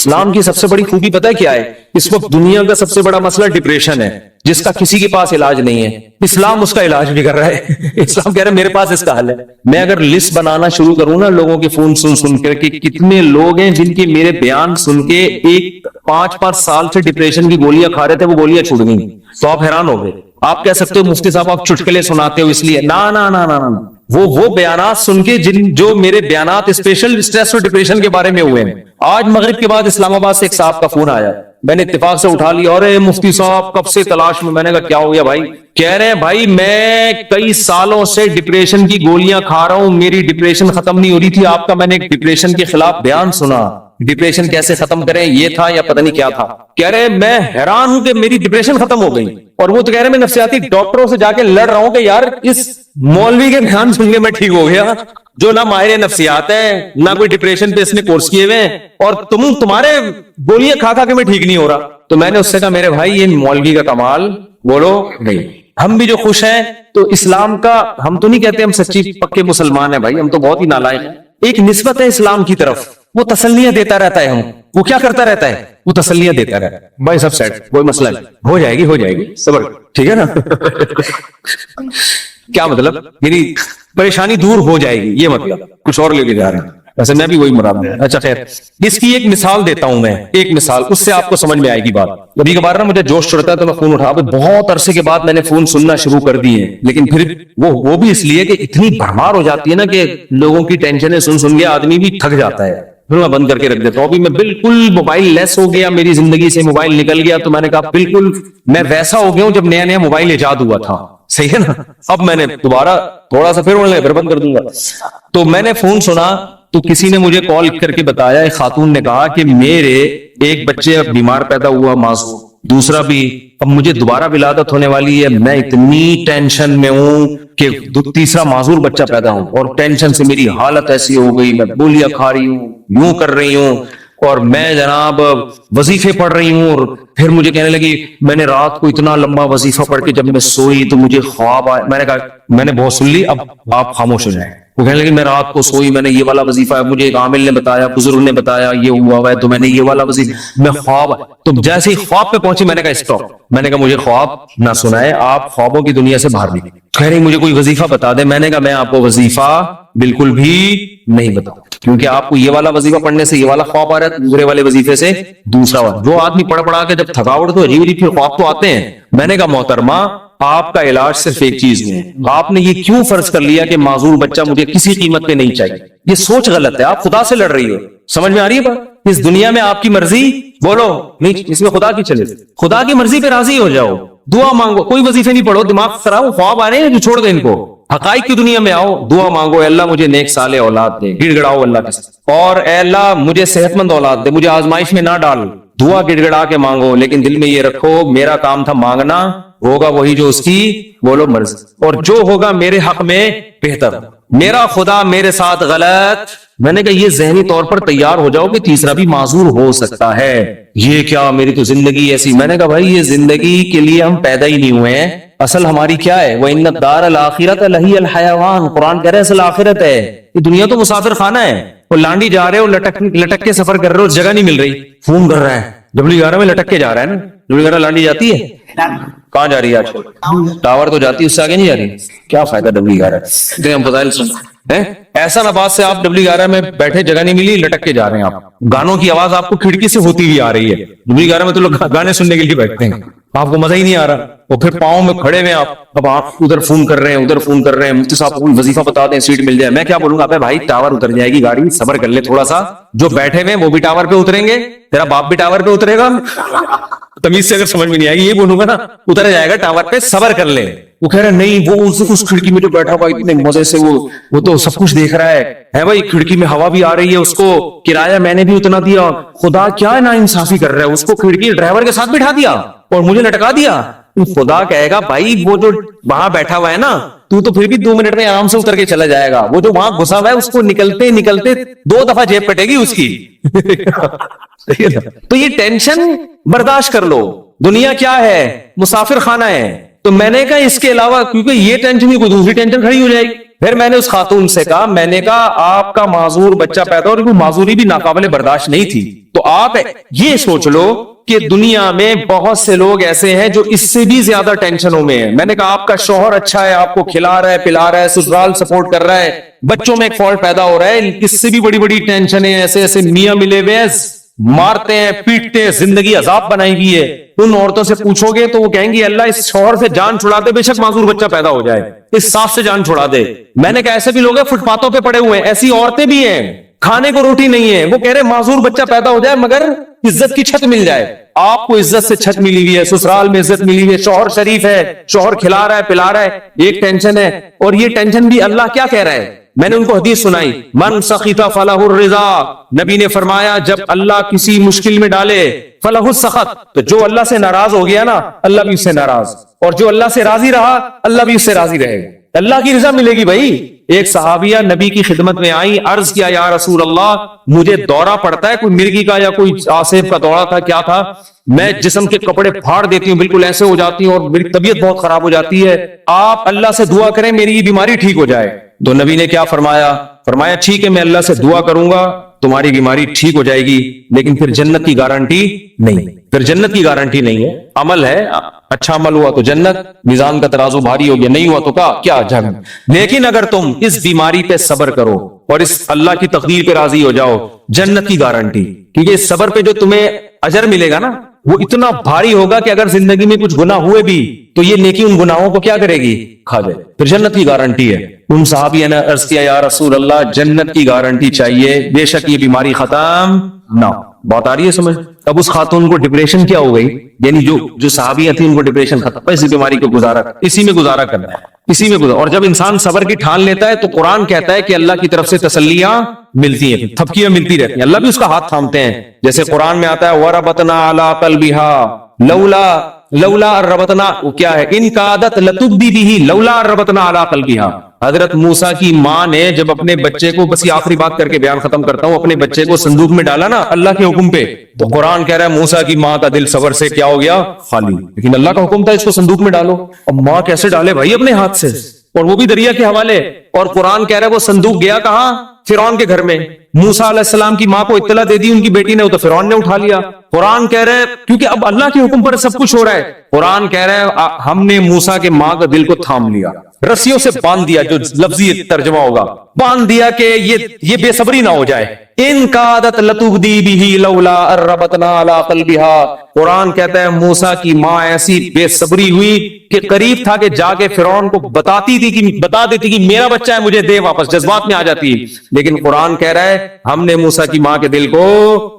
اسلام کی سب سے بڑی خوبی پتہ ہے کیا ہے؟ اس وقت دنیا کا سب سے بڑا مسئلہ ڈپریشن ہے، جس کا کسی کے پاس علاج نہیں ہے. اسلام اس کا علاج بھی کر رہا ہے. اسلام کہہ رہا ہے میرے پاس اس کا حل ہے. میں اگر لسٹ بنانا شروع کروں نا لوگوں کے فون سن کر کہ کتنے لوگ ہیں جن کے میرے بیان سن کے 5 سال سے ڈپریشن کی گولیاں کھا رہے تھے، وہ گولیاں چھوٹ گئی، تو آپ حیران ہو گئے. آپ کہہ سکتے ہو مفتی صاحب آپ چٹکلے سناتے ہو اس لیے. نا وہ بیانات سن کے جو میرے بیانات اسپیشل اسٹریس اور ڈپریشن کے بارے میں ہوئے ہیں. آج مغرب کے بعد اسلام آباد سے ایک صاحب کا فون آیا، میں نے اتفاق سے اٹھا لیا. اور مفتی صاحب کب سے تلاش میں؟ میں نے کہا کیا ہو گیا بھائی؟ کہہ رہے ہیں بھائی میں کئی سالوں سے ڈپریشن کی گولیاں کھا رہا ہوں، میری ڈپریشن ختم نہیں ہو رہی تھی. آپ کا میں نے ایک ڈپریشن کے خلاف بیان سنا، ڈپریشن کیسے ختم کریں یہ تھا یا پتہ نہیں کیا تھا. کہہ رہے میں حیران ہوں کہ میری ڈپریشن ختم ہو گئی. اور وہ تو کہہ رہے میں نفسیاتی ڈاکٹروں سے جا کے لڑ رہا ہوں کہ یار اس مولوی کے بیان سن کے میں ٹھیک ہو گیا، جو نہ ماہر نفسیات ہے نہ کوئی ڈپریشن پہ اس نے کورس کیے ہوئے ہیں، اور تمہارے گولیاں کھا کے میں ٹھیک نہیں ہو رہا. تو میں نے اس سے کہا میرے بھائی یہ مولوی کا کمال بولو نہیں. ہم بھی جو خوش ہیں تو اسلام کا، ہم تو نہیں کہتے ہم سچی پکے مسلمان ہیں بھائی، ہم تو بہت ہی نالائق ہیں. ایک نسبت ہے اسلام کی طرف، وہ تسلیاں دیتا رہتا ہے. وہ کیا کرتا رہتا ہے؟ وہ تسلیاں دیتا رہتا ہے. بھائی سب سیٹ، کوئی مسئلہ نہیں، ہو جائے گی صبر، ٹھیک ہے نا. کیا مطلب؟ میری پریشانی دور ہو جائے گی، یہ مطلب. کچھ اور لے کے جا رہے ہیں، ویسے میں بھی وہی مراد ہوں. اچھا خیر، اس کی ایک مثال دیتا ہوں میں، ایک مثال، اس سے آپ کو سمجھ میں آئے گی بات. کبھی کبھار نا مجھے جوش چڑھتا ہے تو میں فون اٹھا، بہت عرصے کے بعد میں نے فون سننا شروع کر دیے، لیکن پھر وہ بھی اس لیے کہ اتنی بھرمار ہو جاتی ہے نا کہ لوگوں کی ٹینشنیں سن کے آدمی بھی تھک جاتا ہے. پھر میں بند کر کے رکھ دیتا ہوں. ابھی میں بالکل موبائل لیس ہو گیا، میری زندگی سے موبائل نکل گیا. تو میں نے کہا بالکل میں ویسا ہو گیا ہوں جب نیا موبائل ایجاد ہوا تھا. صحیح ہے نا. اب میں نے دوبارہ تھوڑا سا پھر بند کر دوں گا. تو میں نے فون سنا تو کسی نے مجھے کال کر کے بتایا، ایک خاتون نے کہا کہ میرے ایک بچے اب بیمار پیدا ہوا معصوم، دوسرا بھی اب مجھے دوبارہ ولادت ہونے والی ہے، میں اتنی ٹینشن میں ہوں کہ تیسرا معذور بچہ پیدا ہوں، اور ٹینشن سے میری حالت ایسی ہو گئی، میں گولیاں کھا رہی ہوں، یوں کر رہی ہوں، اور میں جناب وظیفے پڑھ رہی ہوں. اور پھر مجھے کہنے لگی میں نے رات کو اتنا لمبا وظیفہ پڑھ کے جب میں سوئی تو مجھے خواب آیا. میں نے کہا میں نے بہت سن لی، اب آپ خاموش ہو جائیں. وہ کہنے لگی میں رات کو سوئی، میں نے یہ والا وظیفہ ہے، مجھے ایک عامل نے بتایا، بزرگ نے بتایا یہ ہوا ہے، تو میں نے یہ والا وظیفہ، میں خواب. تو جیسے ہی خواب پہ پہنچی میں نے کہا اسٹاپ. میں نے کہا مجھے خواب نہ سنائے، آپ خوابوں کی دنیا سے باہر نکلیں. کہہ رہی مجھے کوئی وظیفہ بتا دے. میں نے کہا میں آپ کو وظیفہ بالکل بھی نہیں بتاؤں، کیونکہ آپ کو یہ والا وظیفہ پڑھنے سے یہ والا خواب آ رہا ہے، دوسرے والے وظیفے سے دوسرا والا. جو آدمی پڑھ کے جب تھکاوٹ تو عجیب پھر خواب تو آتے ہیں. میں نے کہا محترمہ آپ کا علاج صرف ایک چیز میں ہے، آپ نے یہ کیوں فرض کر لیا کہ معذور بچہ مجھے کسی قیمت پہ نہیں چاہیے؟ یہ سوچ غلط ہے، آپ خدا سے لڑ رہی ہو. سمجھ میں آ رہی ہے بات؟ اس دنیا میں آپ کی مرضی بولو نہیں، اس میں خدا کی چلے. خدا کی مرضی پہ راضی ہو جاؤ، دعا مانگو، کوئی وظیفے نہیں پڑھو، دماغ خراب، خواب آ رہے ہیں جو چھوڑ دیں ان کو. حقائق کی دنیا میں آؤ، دعا مانگو، اے اللہ مجھے نیک صالح اولاد دے، گڑ گڑاؤ اللہ کے ساتھ، اور اے اللہ مجھے صحت مند اولاد دے، مجھے آزمائش میں نہ ڈال. دعا گڑ گڑا کے مانگو، لیکن دل میں یہ رکھو میرا کام تھا مانگنا، ہوگا وہی جو اس کی بولو مرضی، اور جو ہوگا میرے حق میں بہتر. میرا خدا میرے ساتھ غلط. میں نے کہا یہ ذہنی طور پر تیار ہو جاؤ کہ تیسرا بھی معذور ہو سکتا ہے. یہ کیا میری تو زندگی ایسی. میں نے کہا بھائی یہ زندگی کے لیے ہم پیدا ہی نہیں ہوئے ہیں. اصل ہماری کیا ہے؟ وَإِنَّ الدَّارَ الْآخِرَةَ لَهِيَ الْحَيَوَانُ. قرآن کہہ رہے ہیں اصل آخرت ہے، یہ دنیا تو مسافر خانہ ہے. وہ لانڈی جا رہے ہو، لٹک کے سفر کر رہے ہو، جگہ نہیں مل رہی، فون کر رہا ہے W11 میں لٹک کے جا رہا ہے نا. W11 لانڈی جاتی ہے، کہاں جا رہی ہے آج کل؟ ٹاور تو جاتی ہے، اس سے آگے نہیں جا رہی. کیا فائدہ W11 ایسا نباز سے آپ W11 میں بیٹھے، جگہ نہیں ملی، لٹک کے جا رہے ہیں. آپ گانوں کی آواز آپ کو کھڑکی سے ہوتی ہوئی آ رہی ہے. W11 میں تو لوگ گانے سننے کے لیے بیٹھتے ہیں، آپ کو مزہ ہی نہیں آ رہا. وہ پھر پاؤں میں کھڑے ہوئے آپ، اب آپ ادھر فون کر رہے ہیں ادھر فون کر رہے ہیں، مفتی صاحب کو وظیفہ بتا دیں سیٹ مل جائے. میں کیا بولوں گا؟ بھائی ٹاور اتر جائے گی گاڑی، صبر کر لے تھوڑا سا. جو بیٹھے ہوئے وہ بھی ٹاور پہ اتریں گے، تیرا باپ بھی ٹاور پہ اترے گا. تمیز سے اگر سمجھ میں نہیں آئے گی یہ بولوں گا نا، اتر جائے گا ٹاور پہ، صبر کر لے. وہ کہہ رہے نہیں، وہ اس کھڑکی میں جو بیٹھا ہوا اتنے مزے سے وہ تو سب کچھ دیکھ رہا ہے بھائی، کھڑکی میں ہوا بھی آ رہی ہے، اس کو کرایہ میں نے بھی اتنا دیا. خدا کیا نا انصافی کر رہا ہے، اس کو کھڑکی ڈرائیور کے ساتھ بٹھا دیا اور مجھے لٹکا دیا. خدا کہے گا بھائی وہ جو وہاں بیٹھا ہوا ہے نا، تو پھر بھی 2 منٹ میں آرام سے اتر کے چلا جائے گا. وہ جو وہاں گھسا ہوا ہے اس کو نکلتے 2 دفعہ جیب کٹے گی اس کی. تو یہ ٹینشن برداشت کر لو. دنیا کیا ہے؟ مسافر خانہ ہے. تو میں نے کہا اس کے علاوہ، کیونکہ یہ ٹینشن ہی کوئی دوسری ٹینشن کھڑی ہو جائے گی. پھر میں نے اس خاتون سے کہا، میں نے کہا آپ کا معذور بچہ پیدا اور معذوری بھی ناقابل برداشت نہیں تھی، تو آپ یہ سوچ لو کہ دنیا میں بہت سے لوگ ایسے ہیں جو اس سے بھی زیادہ ٹینشنوں میں ہیں۔ میں نے کہا آپ کا شوہر اچھا ہے، آپ کو کھلا رہا ہے پلا رہا ہے، سسرال سپورٹ کر رہا ہے، بچوں میں ایک فالٹ پیدا ہو رہا ہے، اس سے بھی بڑی بڑی ٹینشنیں، ایسے ایسے میاں ملے ہوئے ہیں، مارتے ہیں پیٹتے ہیں، زندگی عذاب بنائی ہوئی ہے۔ ان عورتوں سے پوچھو گے تو وہ کہیں گی اللہ اس شوہر سے جان چھڑا دے، بے شک معذور بچہ پیدا ہو جائے، اس سانپ سے جان چھڑا دے۔ میں نے کہا ایسے بھی لوگ ہیں فٹ پاتھوں پہ پڑے ہوئے ہیں، ایسی عورتیں بھی ہیں کھانے کو روٹی نہیں ہے، وہ کہہ رہے معذور بچہ پیدا ہو جائے مگر عزت کی چھت مل جائے۔ آپ کو عزت سے چھت ملی ہوئی ہے، سسرال میں عزت ملی ہوئی ہے، شوہر شریف ہے، شوہر کھلا رہا ہے پلا رہا ہے، ایک ٹینشن ہے۔ اور یہ ٹینشن بھی اللہ کیا کہہ رہا ہے؟ میں نے ان کو حدیث سنائی، من سخط فلہ الرضا، نبی نے فرمایا جب اللہ کسی مشکل میں ڈالے فلہ السخط، تو جو اللہ سے ناراض ہو گیا نا اللہ بھی اس سے ناراض، اور جو اللہ سے راضی رہا اللہ بھی اس سے راضی رہے گا، اللہ کی رضا ملے گی بھائی۔ ایک صحابیہ نبی کی خدمت میں آئی، عرض کیا یا رسول اللہ مجھے دورہ پڑتا ہے، کوئی مرگی کا یا کوئی آصف کا دورہ تھا، کیا تھا، میں جسم کے کپڑے پھاڑ دیتی ہوں، بالکل ایسے ہو جاتی ہوں اور میری طبیعت بہت خراب ہو جاتی ہے، آپ اللہ سے دعا کریں میری یہ بیماری ٹھیک ہو جائے۔ تو نبی نے کیا فرمایا؟ فرمایا ٹھیک ہے میں اللہ سے دعا کروں گا تمہاری بیماری ٹھیک ہو جائے گی، لیکن پھر جنت کی گارنٹی نہیں، پھر جنت کی گارنٹی نہیں ہے۔ عمل ہے، اچھا عمل ہوا تو جنت، میزان کا ترازو بھاری ہو گیا، نہیں ہوا تو کیا جہنم۔ لیکن اگر تم اس بیماری پہ صبر کرو اور اس اللہ کی تقدیر پہ راضی ہو جاؤ، جنت کی گارنٹی، کیونکہ اس صبر پہ جو تمہیں اجر ملے گا نا وہ اتنا بھاری ہوگا کہ اگر زندگی میں کچھ گناہ ہوئے بھی تو یہ نیکی ان گناہوں کو کیا کرے گی؟ کھا جائے، پھر جنت کی گارنٹی ہے۔ ان صحابیہ نے عرض کیا یا رسول اللہ جنت کی گارنٹی چاہیے، بے شک یہ بیماری ختم نہ ہو۔ بات آ رہی ہے سمجھ؟ اب اس خاتون کو ڈپریشن کیا ہو گئی، یعنی جو صحابیہ تھی ان کو ڈپریشن ختم، اسی بیماری کو اسی میں گزارا کرنا ہے، اسی میں گزارا۔ اور جب انسان صبر کی ٹھان لیتا ہے تو قرآن کہتا ہے کہ اللہ کی طرف سے تسلیاں ملتی ہیں، تھپکیاں ملتی رہتی ہیں، اللہ بھی اس کا ہاتھ تھامتے ہیں۔ جیسے قرآن میں آتا ہے وَرَبَطْنَا عَلَىٰ قَلْبِهَا لولا ربطنا، کیا ہے ان کادت لتبدی بھی لولا ربطنا علی قلبها۔ حضرت موسیٰ کی ماں نے جب اپنے بچے کو، بس یہ آخری بات کر کے بیان ختم کرتا ہوں، اپنے بچے کو صندوق میں ڈالا نا اللہ کے حکم پہ، تو قرآن کہہ رہا ہے موسیٰ کی ماں کا دل صبر سے کیا ہو گیا؟ خالی، لیکن اللہ کا حکم تھا اس کو صندوق میں ڈالو۔ اب ماں کیسے ڈالے بھائی اپنے ہاتھ سے، اور وہ بھی دریا کے حوالے، اور قرآن کہہ رہا ہے وہ صندوق گیا کہاں؟ فرعون کے گھر میں۔ موسیٰ علیہ السلام کی ماں کو اطلاع دے دی ان کی بیٹی نے، تو فرعون نے اٹھا لیا۔ قرآن کہہ رہا ہے کیونکہ اب اللہ کے حکم پر سب کچھ ہو رہا ہے، قرآن کہہ رہا ہے ہم نے موسیٰ کے ماں کا دل کو تھام لیا، رسیوں سے باندھ دیا، جو لفظی ترجمہ ہوگا باندھ دیا کہ یہ بے صبری نہ ہو جائے۔ ان کادت لتبدی بھی لولا ربطنا علی قلبها، قرآن کہتا ہے موسیٰ کی ماں ایسی بے صبری ہوئی کہ قریب تھا کہ جا کے فرعون کو بتا دیتی کہ میرا بچہ ہے مجھے دے واپس، جذبات میں آ جاتی، لیکن قرآن کہہ رہا ہے ہم نے موسیٰ کی ماں کے دل کو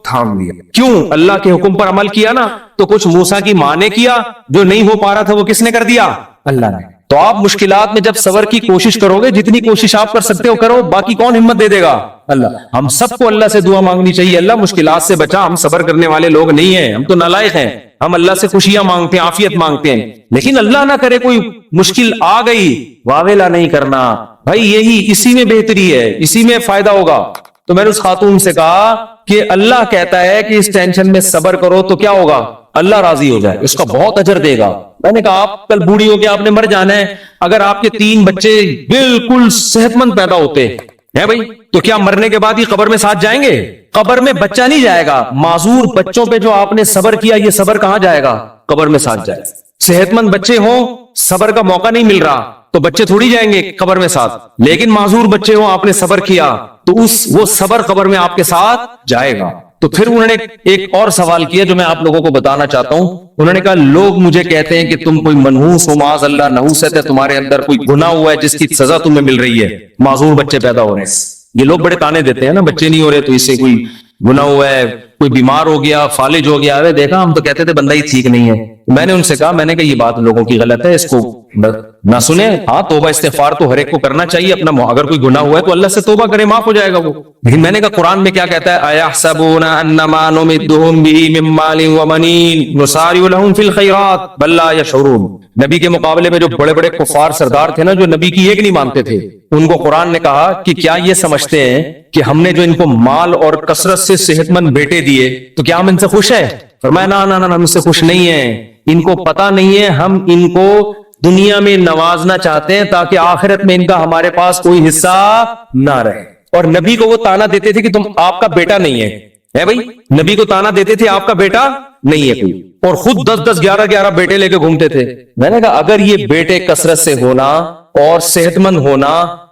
تھام لیا۔ کیوں؟ اللہ کے حکم پر عمل کیا نا، تو کچھ موسیٰ کی ماں نے کیا، جو نہیں ہو پا رہا تھا وہ کس نے کر دیا؟ اللہ نے۔ تو آپ مشکلات میں جب صبر کی کوشش کرو گے، جتنی کوشش آپ کر سکتے ہو کرو، باقی کون ہمت دے دے گا؟ اللہ۔ ہم سب کو اللہ سے دعا مانگنی چاہیے، اللہ مشکلات سے بچا، ہم صبر کرنے والے لوگ نہیں ہیں، ہم تو نالائق ہیں، ہم اللہ سے خوشیاں مانگتے ہیں، عافیت مانگتے ہیں، لیکن اللہ نہ کرے کوئی مشکل آ گئی واویلا نہیں کرنا بھائی، یہی اسی میں بہتری ہے، اسی میں فائدہ ہوگا۔ تو میں نے اس خاتون سے کہا کہ اللہ کہتا ہے کہ اس ٹینشن میں صبر کرو تو کیا ہوگا؟ اللہ راضی ہو جائے، اس کا بہت اجر دے گا۔ میں نے کہا آپ کل بوڑھی ہو کے آپ نے مر جانا ہے، اگر آپ کے 3 بچے بالکل صحت مند پیدا ہوتے ہیں بھائی، تو کیا مرنے کے بعد ہی قبر میں ساتھ جائیں گے؟ قبر میں بچہ نہیں جائے گا، معذور بچوں پہ جو آپ نے صبر کیا یہ صبر کہاں جائے گا؟ قبر میں ساتھ جائے۔ صحت مند بچے ہوں، صبر کا موقع نہیں مل رہا تو بچے تھوڑی جائیں گے قبر میں ساتھ، لیکن معذور بچے ہوں، آپ نے صبر کیا تو وہ صبر قبر میں آپ کے ساتھ جائے گا۔ تو پھر انہوں نے ایک اور سوال کیا جو میں آپ لوگوں کو بتانا چاہتا ہوں۔ انہوں نے کہا لوگ مجھے کہتے ہیں کہ تم کوئی منحوس ہو، معاذ اللہ نحوست ہے، تمہارے اندر کوئی گناہ ہوا ہے جس کی سزا تمہیں مل رہی ہے، معذور بچے پیدا ہو رہے ہیں۔ یہ لوگ بڑے تانے دیتے ہیں نا، بچے نہیں ہو رہے تو اس سے کوئی گناہ ہوا ہے، کوئی بیمار ہو گیا، فالج ہو گیا، ارے دیکھا ہم تو کہتے تھے بندہ ہی ٹھیک نہیں ہے۔ میں نے ان سے کہا، میں نے کہا یہ بات لوگوں کی غلط ہے، اس کو نہ سنیں۔ ہاں توبہ استغفار تو ہر ایک کو کرنا چاہیے، اپنا اگر کوئی گناہ ہوا ہے تو اللہ سے توبہ کرے، معاف ہو جائے گا وہ۔ لیکن میں نے کہا قرآن میں کیا کہتا ہے؟ اَيَحْسَبُونَ أَنَّمَا نُمِدُّهُم بِهِ مِن مَّالٍ وَبَنِينَ نُسَارِعُ لَهُمْ فِي الْخَيْرَاتِ بَل لَّا يَشْعُرُونَ۔ نبی کے مقابلے میں جو بڑے بڑے کفار سردار تھے نا، جو نبی کی ایک نہیں مانتے تھے، ان کو قرآن نے کہا کہ کیا یہ سمجھتے ہیں کہ ہم نے جو ان کو مال اور کثرت سے صحت مند بیٹے دیے تو کیا ہم ان سے خوش ہیں؟ فرمایا نہ ہم ان سے خوش نہیں ہیں، ان کو پتا نہیں ہے ہم ان کو دنیا میں نوازنا چاہتے ہیں تاکہ آخرت میں ان کا ہمارے پاس کوئی حصہ نہ رہے. اور نبی کو وہ تانا دیتے تھے کہ تم آپ کا بیٹا نہیں ہے بھائی, نبی کو تانا دیتے تھے آپ کا بیٹا نہیں ہے کوئی, اور خود 10 11 بیٹے لے کے گھومتے تھے. میں نے کہا اگر یہ بیٹے کثرت سے ہونا اور صحت مند ہونا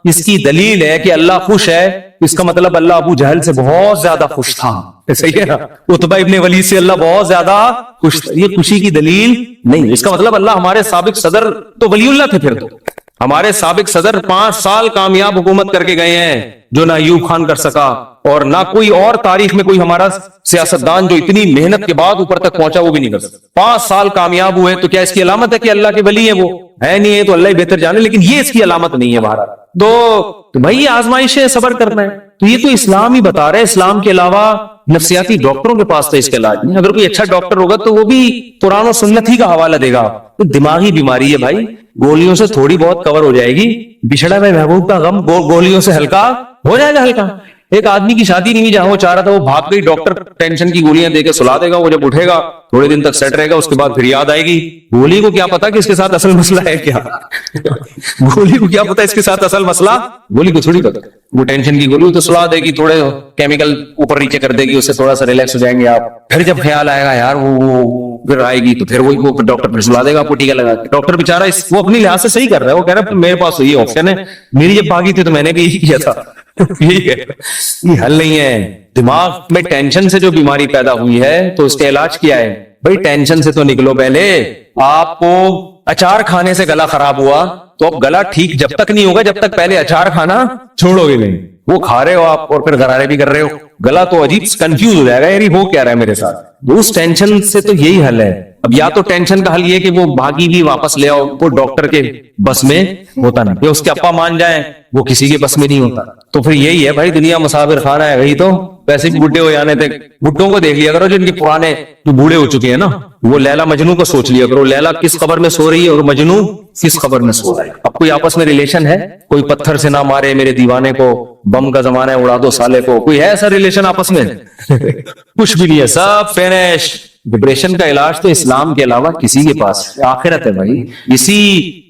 اس کی دلیل ہے کہ اللہ خوش ہے, اس کا مطلب اللہ ابو جہل سے بہت زیادہ خوش تھا. صحیح ہے نا, عتبہ ابن ولید سے اللہ بہت زیادہ خوش تھا. یہ خوشی کی دلیل نہیں, اس کا مطلب اللہ ہمارے سابق صدر تو ولی اللہ تھے. پھر تو ہمارے سابق صدر 5 سال کامیاب حکومت کر کے گئے ہیں جو نہ ایوب خان کر سکا, اور نہ کوئی اور تاریخ میں کوئی ہمارا سیاستدان جو اتنی محنت کے بعد اوپر تک پہنچا وہ بھی نہیں کر سکتا. 5 سال کامیاب ہوئے تو کیا اس کی علامت ہے کہ اللہ کے ولی ہیں؟ وہ ہے نہیں ہے تو اللہ ہی بہتر جانے, لیکن یہ اس کی علامت نہیں ہے. بہرحال تو بھائی یہ آزمائش ہے, صبر کرنا ہے. تو یہ تو اسلام ہی بتا رہے, اسلام کے علاوہ نفسیاتی ڈاکٹروں کے پاس تو اس کا علاج نہیں. اگر کوئی اچھا ڈاکٹر ہوگا تو وہ بھی قرآن و سنت ہی کا حوالہ دے گا. تو دماغی بیماری ہے بھائی, گولیوں سے تھوڑی بہت کور ہو جائے گی. بچھڑا میں محبوب کا غم گولیوں سے ہلکا ہو جائے گا ہلکا. ایک آدمی کی شادی نہیں ہوئی جہاں وہ چاہ رہا تھا, وہ بھاگ گئی, ڈاکٹر ٹینشن کی گولیاں دے کے سلا دے گا. وہ جب اٹھے گا تھوڑے دن تک سیٹ رہے گا, اس کے بعد پھر یاد آئے گی. گولی کو کیا پتا کہ اس کے ساتھ اصل مسئلہ ہے کیا, گولی کو کیا پتا اس کے ساتھ اصل مسئلہ, گولی کو تھوڑی پتا. وہ ٹینشن کی گولی تو سلا دے گی, تھوڑے کیمیکل اوپر نیچے کر دے گی, اس سے تھوڑا سا ریلیکس ہو جائیں گے آپ. پھر جب خیال آئے گا یار وہ پھر آئے گی تو پھر وہ ڈاکٹر پھر سلا دے گا, آپ کو ٹیکا لگا کے. ڈاکٹر بےچارا وہ اپنی لحاظ سے صحیح کر رہا ہے, وہ کہہ رہا ہے میرے پاس یہ آپشن ہے, میری جب بھاگی تھی تو میں نے بھی یہی کیا تھا. یہ حل نہیں ہے. دماغ میں ٹینشن سے جو بیماری پیدا ہوئی ہے تو اس کا علاج کیا ہے بھائی؟ ٹینشن سے تو نکلو. پہلے آپ کو اچار کھانے سے گلا خراب ہوا تو اب گلا ٹھیک جب تک نہیں ہوگا جب تک پہلے اچار کھانا چھوڑو گے نہیں. وہ کھا رہے ہو آپ اور پھر غرارے بھی کر رہے ہو, گلا تو عجیب کنفیوز ہو جائے گا, یار وہ کیا رہا ہے میرے ساتھ. اس ٹینشن سے تو یہی حل ہے. اب یا تو ٹینشن کا حل یہ کہ وہ بھاگی بھی واپس لے آؤ, وہ ڈاکٹر کے بس میں ہوتا نہیں, یا اس کے ابا مان جائیں, وہ کسی کے بس میں نہیں ہوتا. تو پھر یہی ہے بھائی, دنیا مسافر خانہ ہے. وہی تو ویسے بھی بڈھے ہو جانے تھے, بڈھوں کو دیکھ لیا کرو جن کے پرانے جو بوڑھے ہو چکے ہیں نا, وہ لیلا مجنو کو سوچ لیا کرو, لیلا کس قبر میں سو رہی ہے اور مجنو کس قبر میں سو رہا ہے. اب کوئی آپس میں ریلیشن ہے؟ کوئی پتھر سے نہ مارے میرے دیوانے کو, بم کا زمانہ ہے اڑا دو سالے کو, کوئی ہے ایسا ریلیشن آپس میں؟ کچھ بھی نہیں ہے, سب فینش. ڈپریشن کا علاج تو اسلام کے علاوہ کسی کے پاس آخرت ہے بھائی.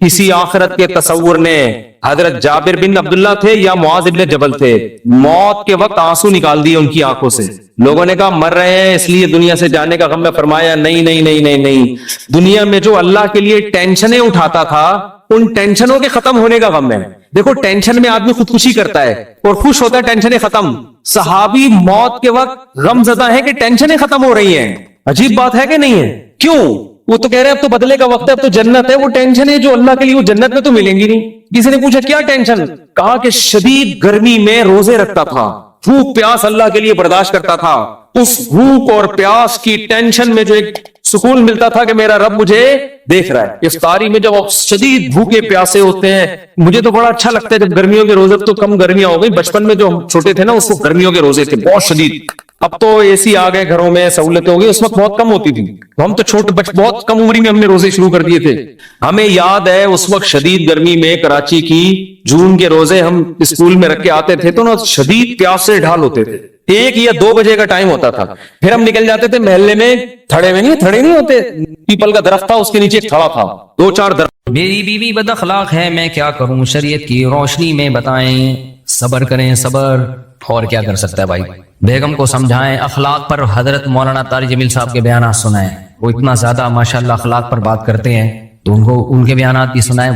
اسی آخرت کے تصور نے حضرت جابر بن عبداللہ تھے یا معاذ ابن جبل تھے, موت کے وقت آنسو نکال دیے ان کی آنکھوں سے. لوگوں نے کہا مر رہے ہیں اس لیے دنیا سے جانے کا غم میں, فرمایا نہیں نہیں نہیں نہیں نہیں, دنیا میں جو اللہ کے لیے ٹینشنیں اٹھاتا تھا ان ٹینشنوں کے ختم ہونے کا غم ہے. دیکھو ٹینشن میں آدمی خودکشی کرتا ہے اور خوش ہوتا ہے ٹینشنیں ختم. صحابی موت کے وقت غم زدہ ہے کہ ٹینشنیں ختم ہو رہی ہیں. عجیب بات ہے کہ نہیں ہے؟ کیوں؟ وہ تو کہہ رہے ہیں اب تو بدلے کا وقت ہے, اب تو جنت ہے. وہ ٹینشن ہے جو اللہ کے لیے, وہ جنت میں تو ملیں گی نہیں. کسی نے پوچھا کیا ٹینشن؟ کہا کہ شدید گرمی میں روزے رکھتا تھا, بھوک پیاس اللہ کے لیے برداشت کرتا تھا. اس بھوک اور پیاس کی ٹینشن میں جو ایک سکون ملتا تھا کہ میرا رب مجھے دیکھ رہا ہے. افطاری میں جب شدید بھوکے پیاسے ہوتے ہیں, مجھے تو بڑا اچھا لگتا ہے جب گرمیوں کے روزے, تو کم گرمیاں ہو گئی, بچپن میں جو ہم چھوٹے تھے نا اس کو گرمیوں کے روزے تھے بہت شدید. اب تو اے سی آ گئے گھروں میں, سہولتیں ہو گئی, اس وقت بہت کم ہوتی تھی. ہم تو بہت کم عمری میں ہم نے روزے شروع کر دیے تھے. ہمیں یاد ہے اس وقت شدید گرمی میں کراچی کی جون کے روزے ہم اسکول میں رکھ کے آتے تھے تو نا شدید پیاس سے ڈھال ہوتے تھے. 1 یا 2 بجے کا ٹائم ہوتا تھا, پھر ہم نکل جاتے تھے محلے میں. تھڑے نہیں ہوتے, پیپل کا درخت تھا, اس کے نیچے ایک تھڑا تھا, 2-4 درخت. میری بیوی بد اخلاق ہے, میں کیا کروں, شریعت کی روشنی میں بتائیں. صبر کریں, صبر. اور کیا کر سکتا ہے بھائی؟ بیگم کو سمجھائیں. اخلاق پر حضرت مولانا طارق جمیل صاحب کے بیانات سنائیں. وہ اتنا زیادہ ماشاءاللہ اخلاق پر بات کرتے ہیں تو ان کے بیانات بھی سنائیں.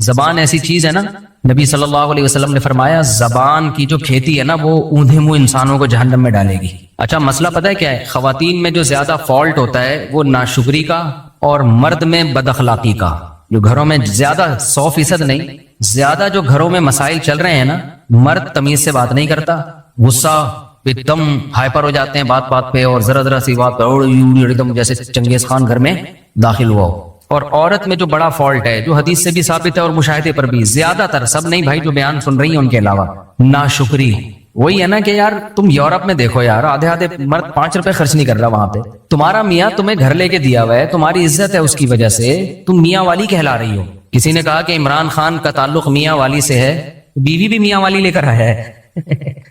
زبان ایسی چیز ہے نا, نبی صلی اللہ علیہ وسلم نے فرمایا زبان کی جو کھیتی ہے نا وہ اوندھے منہ انسانوں کو جہنم میں ڈالے گی. اچھا مسئلہ پتہ ہے کیا ہے؟ خواتین میں جو زیادہ فالٹ ہوتا ہے وہ ناشکری کا, اور مرد میں بد اخلاقی کا. جو گھروں میں زیادہ 100% نہیں, زیادہ جو گھروں میں مسائل چل رہے ہیں نا, مرد تمیز سے بات نہیں کرتا, غصہ ایک دم ہائپر ہو جاتے ہیں بات بات پہ, اور ذرا سی بات پر ایک دم جیسے چنگیز خان گھر میں داخل ہوا ہو. اور عورت میں جو بڑا فالٹ ہے, جو حدیث سے بھی ثابت ہے اور مشاہدے پر بھی, زیادہ تر, سب نہیں بھائی جو بیان سن رہی ہیں ان کے علاوہ, ناشکری. وہی ہے نا کہ یار تم یورپ میں دیکھو یار, آدھے مرد 5 روپے خرچ نہیں کر رہا وہاں پہ. تمہارا میاں تمہیں گھر لے کے دیا ہوا ہے, تمہاری عزت ہے اس کی وجہ سے, تم میاں والی کہلا رہی ہو. کسی نے کہا کہ عمران خان کا تعلق میاں والی سے ہے, بیوی بھی میاں والی لے کر آیا ہے.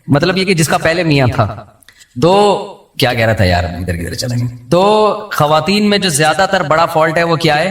مطلب یہ کہ جس کا پہلے میاں تھا. تو کیا کہہ رہا تھا یار, ادھر کدھر چلیں گے. تو خواتین میں جو زیادہ تر بڑا فالٹ ہے وہ کیا ہے؟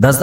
10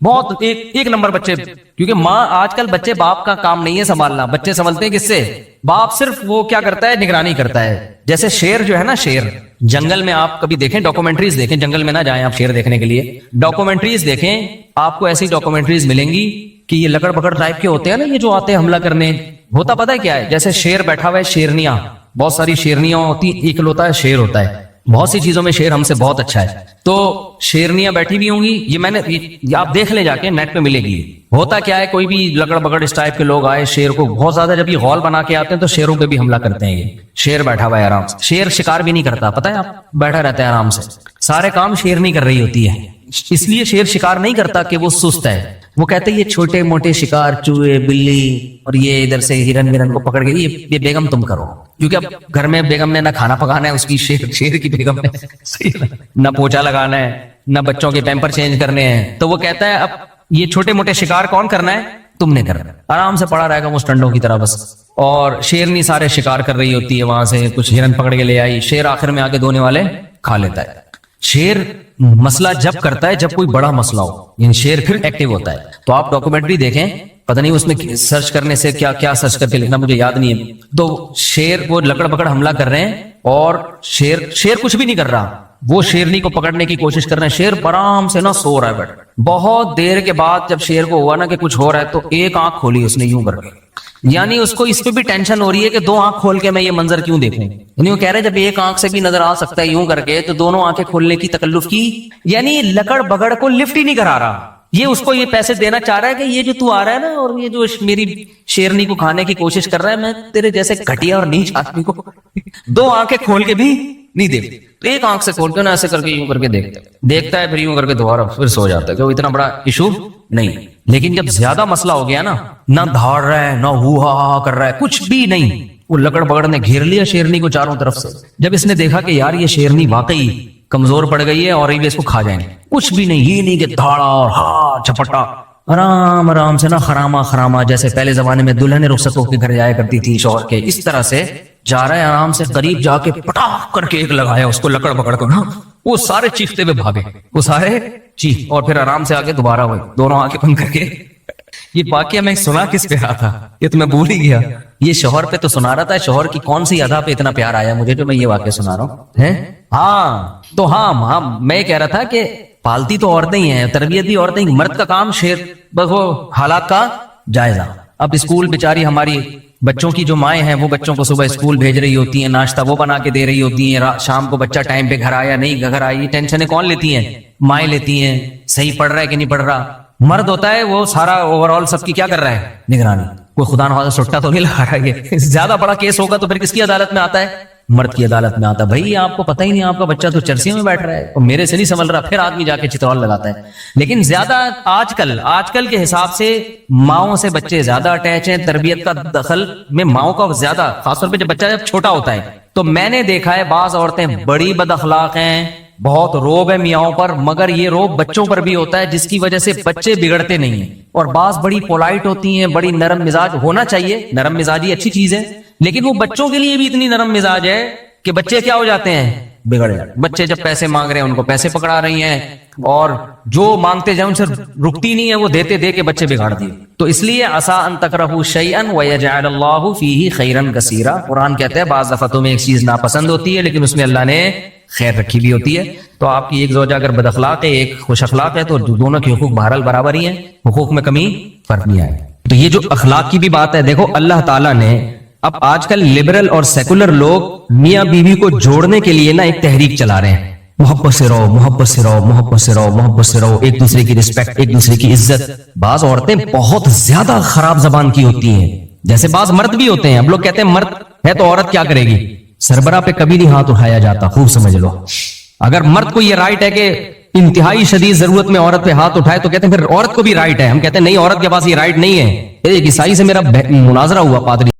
بہت ایک نمبر بچے, کیونکہ ماں آج کل بچے باپ کا کام نہیں ہے سنبھالنا, بچے سنبھلتے ہیں کس سے؟ باپ صرف وہ کیا کرتا ہے, نگرانی کرتا ہے. جیسے شیر جو ہے نا, شیر جنگل میں آپ کبھی دیکھیں, ڈاکومنٹریز دیکھیں, جنگل میں نہ جائیں آپ شیر دیکھنے کے لیے, ڈاکومنٹریز دیکھیں, آپ کو ایسی ڈاکومنٹریز ملیں گی کہ یہ لکڑ بکڑ ٹائپ کے ہوتے ہیں نا, یہ جو آتے ہیں حملہ کرنے. ہوتا پتہ ہے کیا ہے, جیسے شیر بیٹھا ہوا ہے, شیرنیاں, بہت ساری شیرنیاں ہوتی, اکلوتا ہے شیر ہوتا ہے, بہت سی چیزوں میں شیر ہم سے بہت اچھا ہے. تو شیرنیاں بیٹھی بھی ہوں گی, یہ میں نے آپ دیکھ لیں جا کے, نیٹ پہ ملے گی. ہوتا کیا ہے, کوئی بھی لکڑ بکڑ اس ٹائپ کے لوگ آئے, شیر کو بہت زیادہ جب یہ غول بنا کے آتے ہیں تو شیروں پہ بھی حملہ کرتے ہیں. یہ شیر بیٹھا ہوا ہے آرام سے, شیر شکار بھی نہیں کرتا, پتہ ہے آپ, بیٹھا رہتا ہے آرام سے, سارے کام شیر نہیں کر رہی ہوتی ہے. اس لیے شیر شکار نہیں کرتا کہ وہ سست ہے, وہ کہتے ہیں یہ چھوٹے موٹے شکار, چوہے, بلی, اور یہ ادھر سے ہرن ورن کو پکڑ کے یہ بیگم تم کرو, کیونکہ اب گھر میں بیگم نے نہ کھانا پکانا ہے, اس کی شیر کی بیگم نے نہ پوچھا لگانا ہے, نہ بچوں کے پیمپر چینج کرنے ہیں. تو وہ کہتا ہے اب یہ چھوٹے موٹے شکار کون کرنا ہے, تم نے کرنا, آرام سے پڑا رہے گا مسٹنڈوں کی طرح بس. اور شیرنی سارے شکار کر رہی ہوتی ہے, وہاں سے کچھ ہرن پکڑ کے لے آئی, شیر آخر میں آ کے دھونے والے کھا لیتا ہے. شیر مسئلہ جب کرتا ہے جب کوئی بڑا مسئلہ ہو, یعنی شیر پھر ایکٹیو ہوتا ہے. تو آپ ڈاکومنٹری دیکھیں, پتہ نہیں اس میں سرچ کرنے سے کیا سرچ کر کے لکھنا مجھے یاد نہیں ہے. تو شیر وہ لکڑ پکڑ حملہ کر رہے ہیں, اور شیر کچھ بھی نہیں کر رہا, وہ شیرنی کو پکڑنے کی کوشش کر رہے ہیں. شیر آرام سے نا سو رہا ہے بیٹھ. بہت دیر کے بعد جب شیر کو ہوا نا کہ کچھ ہو رہا ہے, تو ایک آنکھ کھولی اس نے یوں کر کے, یعنی اس کو اس پہ بھی ٹینشن ہو رہی ہے کہ دو آنکھ کھول کے میں یہ منظر کیوں دیکھوں. یعنی وہ کہہ رہے جب ایک آنکھ سے بھی نظر آ سکتا ہے یوں کر کے, تو دونوں آنکھیں کھولنے کی تکلف کی, یعنی لکڑ بگڑ کو لفٹ ہی نہیں کرا رہا. یہ اس کو یہ پیسے دینا چاہ رہا ہے کہ یہ جو تو آ رہا ہے نا, اور یہ جو میری شیرنی کو کھانے کی کوشش کر رہا ہے, میں تیرے جیسے گھٹیا اور نیچ آدمی کو دو آنکھیں کھول کے بھی نہیں دیکھتے. تو ایک آنکھ سے کھول کے نا ایسے کر کے یوں کر کے دیکھتا ہے, پھر یوں کر کے دوبارہ پھر سو جاتا ہے, کہ وہ اتنا بڑا ایشو نہیں. لیکن جب زیادہ مسئلہ ہو گیا نا, نہ دھاڑ رہا ہے, نہ ہو ہا کر رہا ہے, کچھ بھی نہیں, وہ لکڑ بگڑ نے گھیر لیا شیرنی کو چاروں طرف سے. جب اس نے دیکھا کہ یار یہ شیرنی واقعی کمزور پڑ گئی ہے اور یہ اس کو کھا جائیں گے, کچھ بھی نہیں, یہ نہیں کہ دھاڑا اور ہا چپٹا, آرام سے نا خراما جیسے پہلے زمانے میں دلہن رخصت ہو کے گھر جایا کرتی تھی شوہر کے, اس طرح سے جا رہا ہے آرام سے. قریب جا کے پٹاخ کر کے ایک لگایا اس کو لکڑ پکڑ کو نا, وہ سارے چیختے ہوئے بھاگے, وہ سارے چیخ, اور پھر آرام سے آگے دوبارہ ہوئے دونوں آنکھیں بند کر کے. یہ واقعہ میں سنا کس پہ رہا تھا, یہ تو میں بھول ہی گیا. یہ شوہر پہ تو سنا رہا تھا, شوہر کی کون سی ادا پہ اتنا پیار آیا مجھے جو میں یہ واقعہ سنا رہا ہوں ہے. ہاں تو ہاں میں کہہ رہا تھا کہ پالتی تو عورتیں ہی ہیں, تربیتی عورتیں ہی, مرد کا کام شیر بس وہ حالات کا جائزہ. اب اسکول بیچاری ہماری بچوں کی جو مائیں ہیں, وہ بچوں کو صبح اسکول بھیج رہی ہوتی ہیں, ناشتہ وہ بنا کے دے رہی ہوتی ہیں, شام کو بچہ ٹائم پہ گھر آیا نہیں گھر آئی, ٹینشنیں کون لیتی ہیں, مائیں لیتی ہیں. صحیح پڑھ رہا ہے کہ نہیں پڑھ رہا, مرد ہوتا ہے وہ سارا اوور آل سب کی کیا کر رہا ہے, نگرانی. کوئی خدا نخواستہ سٹا تو نہیں لگا رہا ہے. یہ زیادہ بڑا کیس ہوگا تو پھر کس کی عدالت میں آتا ہے, مرد کی عدالت میں آتا ہے. بھائی آپ کو پتہ ہی نہیں, آپ کا بچہ تو چرسیوں میں بیٹھ رہا ہے اور میرے سے نہیں سنبھل رہا, پھر آدمی جا کے چترول لگاتا ہے. لیکن زیادہ آج کل کے حساب سے ماؤں سے بچے زیادہ اٹیچ ہیں, تربیت کا دخل میں ماؤں کا زیادہ, خاص طور پہ جب بچہ چھوٹا ہوتا ہے. تو میں نے دیکھا ہے بعض عورتیں بڑی بد اخلاق ہیں, بہت روب ہے میاؤں پر, مگر یہ روب بچوں پر بھی ہوتا ہے, جس کی وجہ سے بچے بگڑتے نہیں ہیں. اور بعض بڑی پولائٹ ہوتی ہیں, بڑی نرم مزاج ہونا چاہیے, نرم مزاجی اچھی چیز ہے, لیکن وہ بچوں کے لیے بھی اتنی نرم مزاج ہے کہ بچے کیا ہو جاتے ہیں, بگڑ جاتے. بچے جب پیسے مانگ رہے ہیں ان کو پیسے پکڑا رہی ہیں, اور جو مانگتے جائیں ان سے رکتی نہیں ہے, وہ دیتے دے کے بچے بگاڑ دیے. تو اس لیے عسیٰ ان تکرہوا شیئا ویجعل اللہ فیہ خیرا کثیرا. قرآن کہتا ہے بعض دفعہ تمہیں ایک چیز ناپسند ہوتی ہے لیکن اس میں اللہ نے خیر رکھی بھی ہوتی ہے. تو آپ کی ایک زوجہ اگر بد اخلاق ہے, ایک خوش اخلاق ہے, تو دونوں کے حقوق بہرحال برابر ہی ہیں, حقوق میں کمی فرق نہیں آئے. تو یہ جو اخلاق کی بھی بات ہے, دیکھو اللہ تعالیٰ نے اب آج کل لبرل اور سیکولر لوگ میاں بیوی کو جوڑنے کے لیے نا ایک تحریک چلا رہے ہیں, محبت سے رہو, محبت سے رہو, محبت سے رہو, محبت سے رہو, ایک دوسرے کی رسپیکٹ, ایک دوسرے کی عزت. بعض عورتیں بہت زیادہ خراب زبان کی ہوتی ہیں, جیسے بعض مرد بھی ہوتے ہیں. اب لوگ کہتے ہیں مرد ہے تو عورت کیا کرے گی, سربراہ پہ کبھی نہیں ہاتھ اٹھایا جاتا, خوب سمجھ لو. اگر مرد کو یہ رائٹ ہے کہ انتہائی شدید ضرورت میں عورت پہ ہاتھ اٹھائے تو کہتے ہیں پھر عورت کو بھی رائٹ ہے. ہم کہتے ہیں نہیں, عورت کے پاس یہ رائٹ نہیں ہے. ایک عیسائی سے میرا مناظرہ ہوا, پادری